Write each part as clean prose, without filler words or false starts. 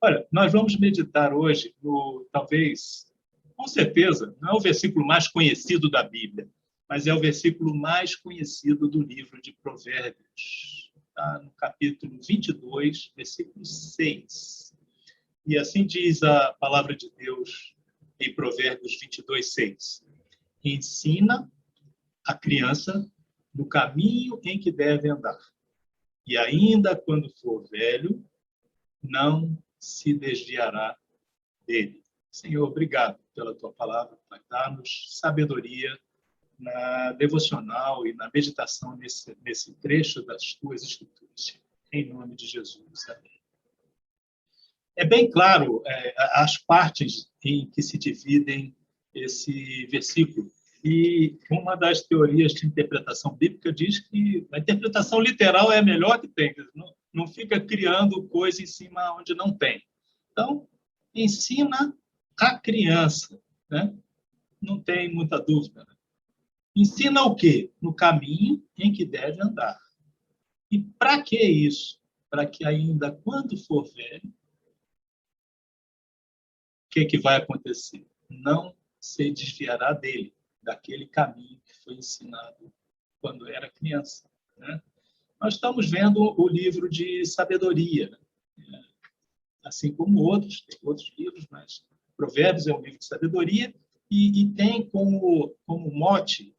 Olha, nós vamos meditar hoje no, talvez, com certeza, não é o versículo mais conhecido da Bíblia, mas é o versículo mais conhecido do livro de Provérbios. Está no capítulo 22, versículo 6. E assim diz a palavra de Deus em Provérbios 22, 6. Ensina a criança no caminho em que deve andar. E ainda quando for velho, não se desviará dele. Senhor, obrigado pela tua palavra, para dar-nos sabedoria na devocional e na meditação nesse trecho das tuas escrituras. Em nome de Jesus. Amém. É bem claro as partes em que se dividem esse versículo. E uma das teorias de interpretação bíblica diz que a interpretação literal é a melhor que tem. Não fica criando coisa em cima onde não tem. Então, ensina a criança, né? Não tem muita dúvida. Né? Ensina o quê? No caminho em que deve andar. E para que isso? Para que ainda quando for velho, o que vai acontecer? Não se desviará dele, daquele caminho que foi ensinado quando era criança. Né? Nós estamos vendo o livro de sabedoria, né? Assim como outros, tem outros livros, mas Provérbios é um livro de sabedoria e tem como mote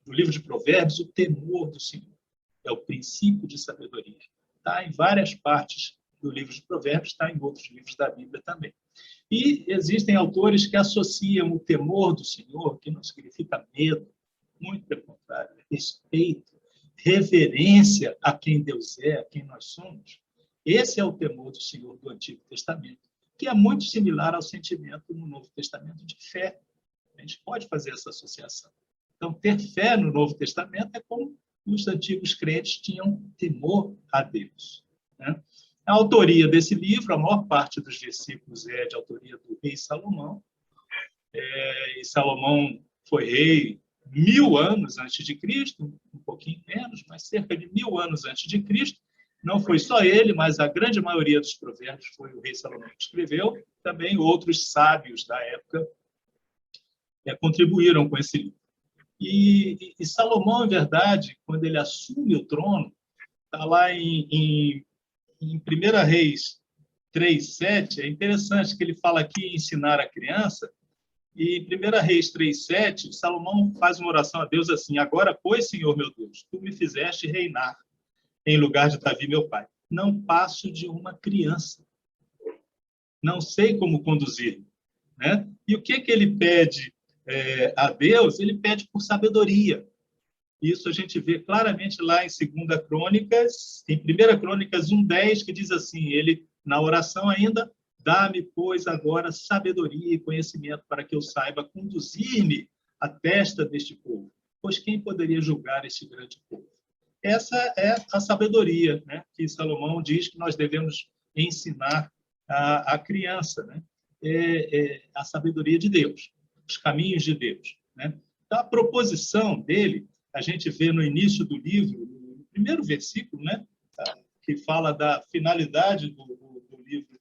do livro de Provérbios o temor do Senhor. É o princípio de sabedoria. Está em várias partes do livro de Provérbios, está em outros livros da Bíblia também. E existem autores que associam o temor do Senhor, que não significa medo, muito pelo contrário, respeito, reverência a quem Deus é, a quem nós somos. Esse é o temor do Senhor do Antigo Testamento, que é muito similar ao sentimento no Novo Testamento de fé. A gente pode fazer essa associação. Então, ter fé no Novo Testamento é como os antigos crentes tinham temor a Deus. Né? A autoria desse livro, a maior parte dos versículos é de autoria do rei Salomão. E Salomão foi rei 1000 anos antes de Cristo, um pouquinho menos, mas cerca de 1000 anos antes de Cristo. Não foi só ele, mas a grande maioria dos provérbios foi o rei Salomão que escreveu. Também outros sábios da época contribuíram com esse livro. E Salomão, em verdade, quando ele assume o trono, está lá em 1 Reis 3:7, é interessante que ele fala aqui em ensinar a criança, e em 1 Reis 3:7, Salomão faz uma oração a Deus assim: agora, pois, Senhor meu Deus, tu me fizeste reinar em lugar de Davi, meu pai. Não passo de uma criança. Não sei como conduzir. Né? E o que ele pede a Deus? Ele pede por sabedoria. Isso a gente vê claramente lá em 2 Crônicas, em 1 Crônicas 1:10, que diz assim, ele, na oração ainda, dá-me, pois, agora sabedoria e conhecimento para que eu saiba conduzir-me à testa deste povo. Pois quem poderia julgar este grande povo? Essa é a sabedoria, né, que Salomão diz que nós devemos ensinar à criança, né? A sabedoria de Deus, os caminhos de Deus. Né? Então, a proposição dele, a gente vê no início do livro, no primeiro versículo, né, que fala da finalidade do livro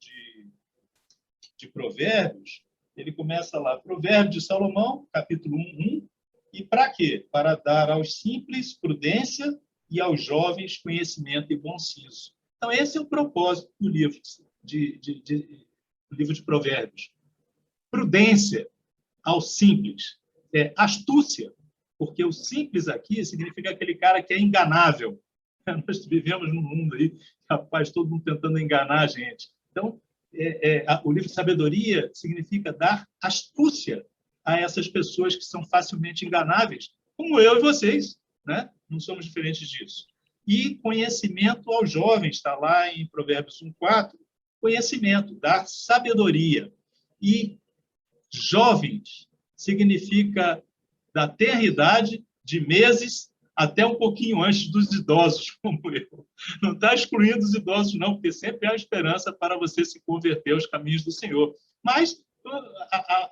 de Provérbios. Ele começa lá, Provérbio de Salomão, capítulo 1:1, e para quê? Para dar aos simples prudência e aos jovens conhecimento e bom senso. Então, esse é o propósito do livro do livro de Provérbios. Prudência ao simples. Astúcia, porque o simples aqui significa aquele cara que é enganável. Nós vivemos num mundo aí, rapaz, todo mundo tentando enganar a gente. Então, o livro de sabedoria significa dar astúcia a essas pessoas que são facilmente enganáveis, como eu e vocês, né? Não somos diferentes disso. E conhecimento aos jovens, está lá em Provérbios 1:4, conhecimento, dar sabedoria. E jovens significa da tenra idade, de meses, até um pouquinho antes dos idosos, como eu. Não está excluindo os idosos, não, porque sempre há esperança para você se converter aos caminhos do Senhor. Mas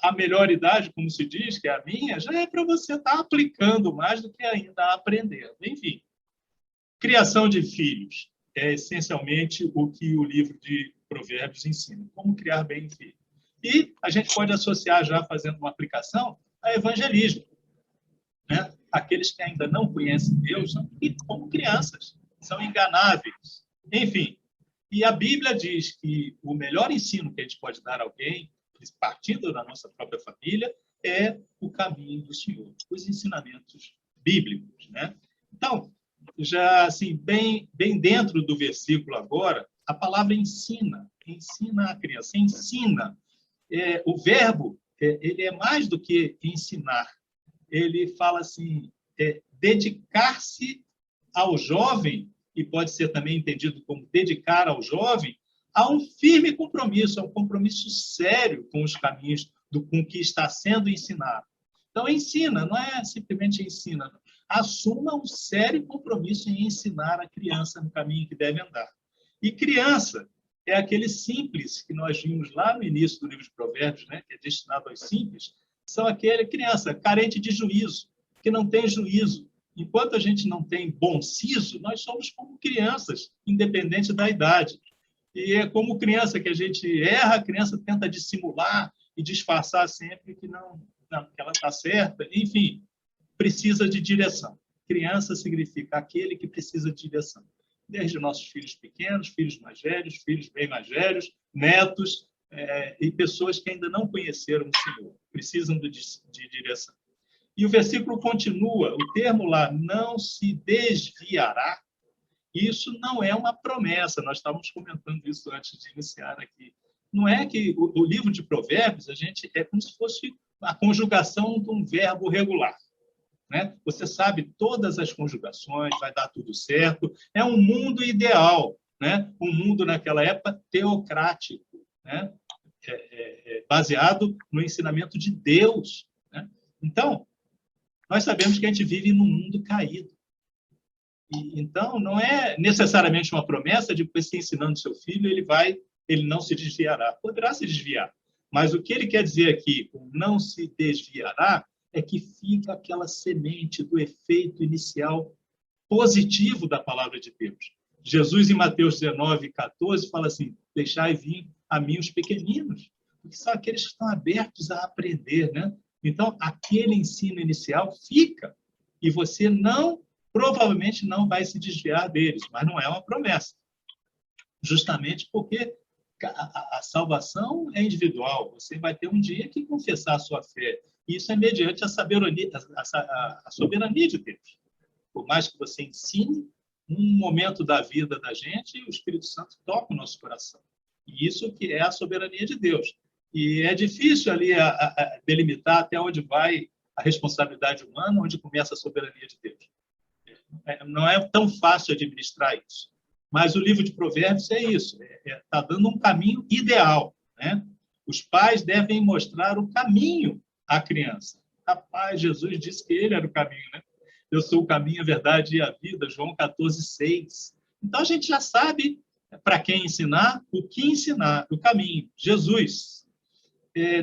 a melhor idade, como se diz, que é a minha, já é para você estar aplicando mais do que ainda aprendendo. Enfim, criação de filhos. é essencialmente o que o livro de Provérbios ensina, como criar bem o filho. E a gente pode associar, já fazendo uma aplicação, a evangelismo, né? Aqueles que ainda não conhecem Deus são como crianças, são enganáveis. Enfim, e a Bíblia diz que o melhor ensino que a gente pode dar a alguém, partindo da nossa própria família, é o caminho do Senhor, os ensinamentos bíblicos, né? Então, já assim, bem dentro do versículo agora, a palavra ensina a criança, ensina. O verbo, ele é mais do que ensinar. Ele fala assim, dedicar-se ao jovem, e pode ser também entendido como dedicar ao jovem, a um firme compromisso, a um compromisso sério com os caminhos, com o que está sendo ensinado. Então, ensina, não é simplesmente ensina, assuma um sério compromisso em ensinar a criança no caminho que deve andar. E criança é aquele simples que nós vimos lá no início do livro de Provérbios, né, que é destinado aos simples, são aquele criança carente de juízo, que não tem juízo. Enquanto a gente não tem bom siso, nós somos como crianças, independente da idade. E é como criança que a gente erra, a criança tenta dissimular e disfarçar sempre que não que ela está certa. Enfim, precisa de direção. Criança significa aquele que precisa de direção. Desde nossos filhos pequenos, filhos mais velhos, filhos bem mais velhos, netos, e pessoas que ainda não conheceram o Senhor, precisam de direção. E o versículo continua, o termo lá, não se desviará, isso não é uma promessa, nós estávamos comentando isso antes de iniciar aqui. Não é que o livro de Provérbios, a gente é como se fosse a conjugação de um verbo regular, né? Você sabe todas as conjugações, vai dar tudo certo, é um mundo ideal, né? Um mundo naquela época teocrático, né? Baseado no ensinamento de Deus, né? Então, nós sabemos que a gente vive num mundo caído. Então, não é necessariamente uma promessa de que você ensinando seu filho, ele não se desviará. Poderá se desviar. Mas o que ele quer dizer aqui, o não se desviará, é que fica aquela semente do efeito inicial positivo da palavra de Deus. Jesus, em Mateus 19:14, fala assim, deixai vir a mim os pequeninos, porque são aqueles que estão abertos a aprender, né? Então, aquele ensino inicial fica, e você provavelmente não vai se desviar deles, mas não é uma promessa. Justamente porque a salvação é individual, você vai ter um dia que confessar a sua fé. Isso é mediante a soberania de Deus. Por mais que você ensine, um momento da vida da gente, o Espírito Santo toca o nosso coração. E isso que é a soberania de Deus. E é difícil ali delimitar até onde vai a responsabilidade humana, onde começa a soberania de Deus. Não é tão fácil administrar isso. Mas o livro de Provérbios é isso, está dando um caminho ideal, né? Os pais devem mostrar o caminho à criança. Rapaz, Jesus disse que ele era o caminho, né? Eu sou o caminho, a verdade e a vida, João 14:6. Então, a gente já sabe para quem ensinar, o que ensinar, o caminho, Jesus.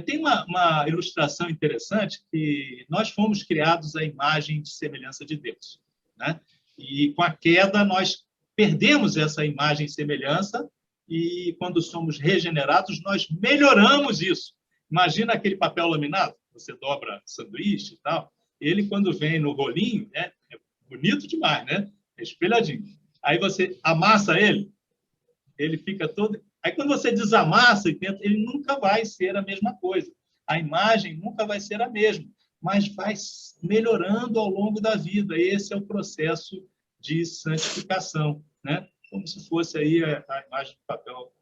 Tem uma ilustração interessante que nós fomos criados à imagem e semelhança de Deus, né? E com a queda, nós perdemos essa imagem e semelhança e, quando somos regenerados, nós melhoramos isso. Imagina aquele papel laminado, você dobra sanduíche e tal. Ele, quando vem no rolinho, é bonito demais, né? É espelhadinho. Aí você amassa ele fica todo... Aí, quando você desamassa, ele nunca vai ser a mesma coisa. A imagem nunca vai ser a mesma, mas vai melhorando ao longo da vida. Esse é o processo de santificação, né? Como se fosse aí a imagem de papel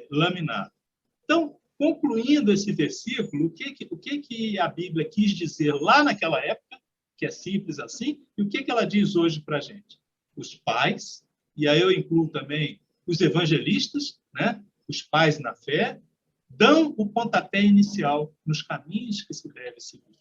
laminado. Então, concluindo esse versículo, o que a Bíblia quis dizer lá naquela época, que é simples assim, e o que ela diz hoje para a gente? Os pais, e aí eu incluo também os evangelistas, né? Os pais na fé, dão o pontapé inicial nos caminhos que se deve seguir.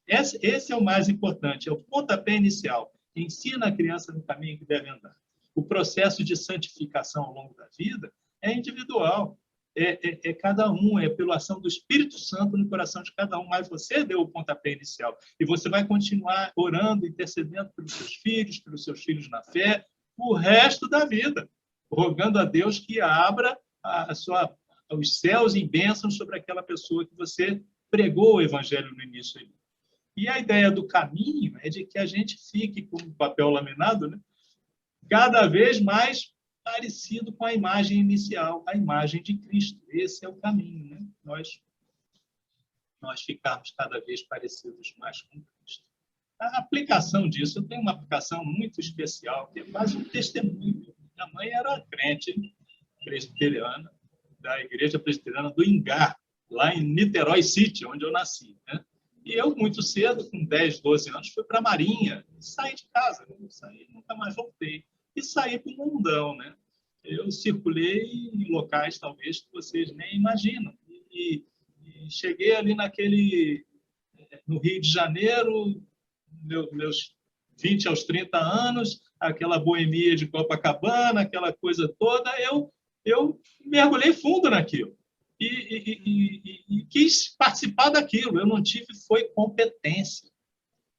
Esse é o mais importante, é o pontapé inicial. Ensina a criança no caminho que deve andar. O processo de santificação ao longo da vida é individual, é cada um, é pela ação do Espírito Santo no coração de cada um, mas você deu o pontapé inicial. E você vai continuar orando, intercedendo pelos seus filhos na fé, o resto da vida. rogando a Deus que abra os céus em bênçãos sobre aquela pessoa que você pregou o evangelho no início. E a ideia do caminho é de que a gente fique com o papel laminado, né? Cada vez mais parecido com a imagem inicial, a imagem de Cristo. Esse é o caminho, né? Nós ficarmos cada vez parecidos mais com Cristo. A aplicação disso, eu tenho uma aplicação muito especial, que é quase um testemunho. Minha mãe era crente presbiteriana, da Igreja Presbiteriana do Ingá, lá em Niterói City, onde eu nasci, né? E eu, muito cedo, com 10, 12 anos, fui para a Marinha, saí de casa, né? Saí, nunca mais voltei. E saí para o mundão, né? Eu circulei em locais, talvez, que vocês nem imaginam. E cheguei ali no Rio de Janeiro, meus 20 aos 30 anos, aquela boemia de Copacabana, aquela coisa toda, eu mergulhei fundo naquilo. E quis participar daquilo. Eu não tive competência.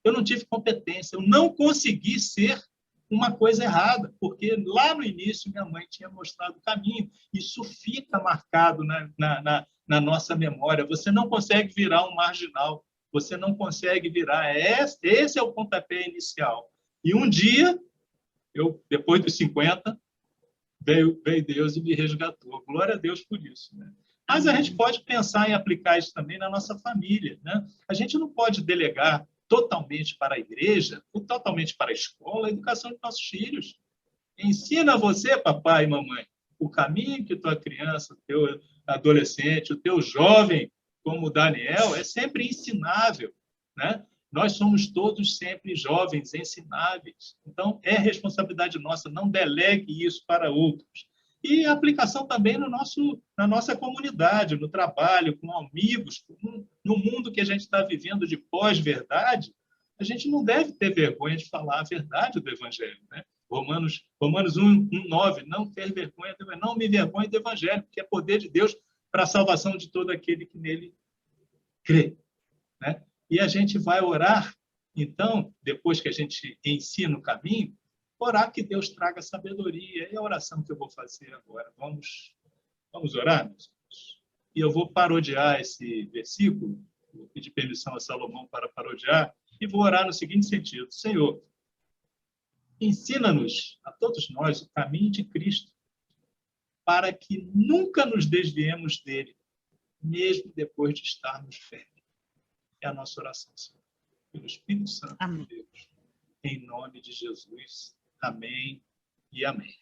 Eu não tive competência. Eu não consegui ser uma coisa errada, porque lá no início minha mãe tinha mostrado o caminho. Isso fica marcado na nossa memória. Você não consegue virar um marginal. Você não consegue virar. Esse é o pontapé inicial. E um dia, depois dos 50, veio Deus e me resgatou. Glória a Deus por isso, né? Mas a gente pode pensar em aplicar isso também na nossa família, né? A gente não pode delegar totalmente para a igreja ou totalmente para a escola a educação de nossos filhos. Ensina você, papai e mamãe, o caminho que tua criança, o teu adolescente, o teu jovem, como o Daniel, é sempre ensinável, né? Nós somos todos sempre jovens, ensináveis. Então, é responsabilidade nossa, não delegue isso para outros. E aplicação também na nossa comunidade, no trabalho, com amigos, no mundo que a gente está vivendo de pós-verdade, a gente não deve ter vergonha de falar a verdade do Evangelho, né? Romanos 1:9, não ter vergonha, não me vergonhe do Evangelho, porque é poder de Deus para a salvação de todo aquele que nele crê, né? E a gente vai orar, então, depois que a gente ensina o caminho, orar que Deus traga sabedoria. É a oração que eu vou fazer agora. Vamos orar, meus irmãos? E eu vou parodiar esse versículo, vou pedir permissão a Salomão para parodiar, e vou orar no seguinte sentido: Senhor, ensina-nos, a todos nós, o caminho de Cristo, para que nunca nos desviemos dele, mesmo depois de estarmos velhos. É a nossa oração, Senhor. Pelo Espírito Santo de Deus. Em nome de Jesus. Amém e amém.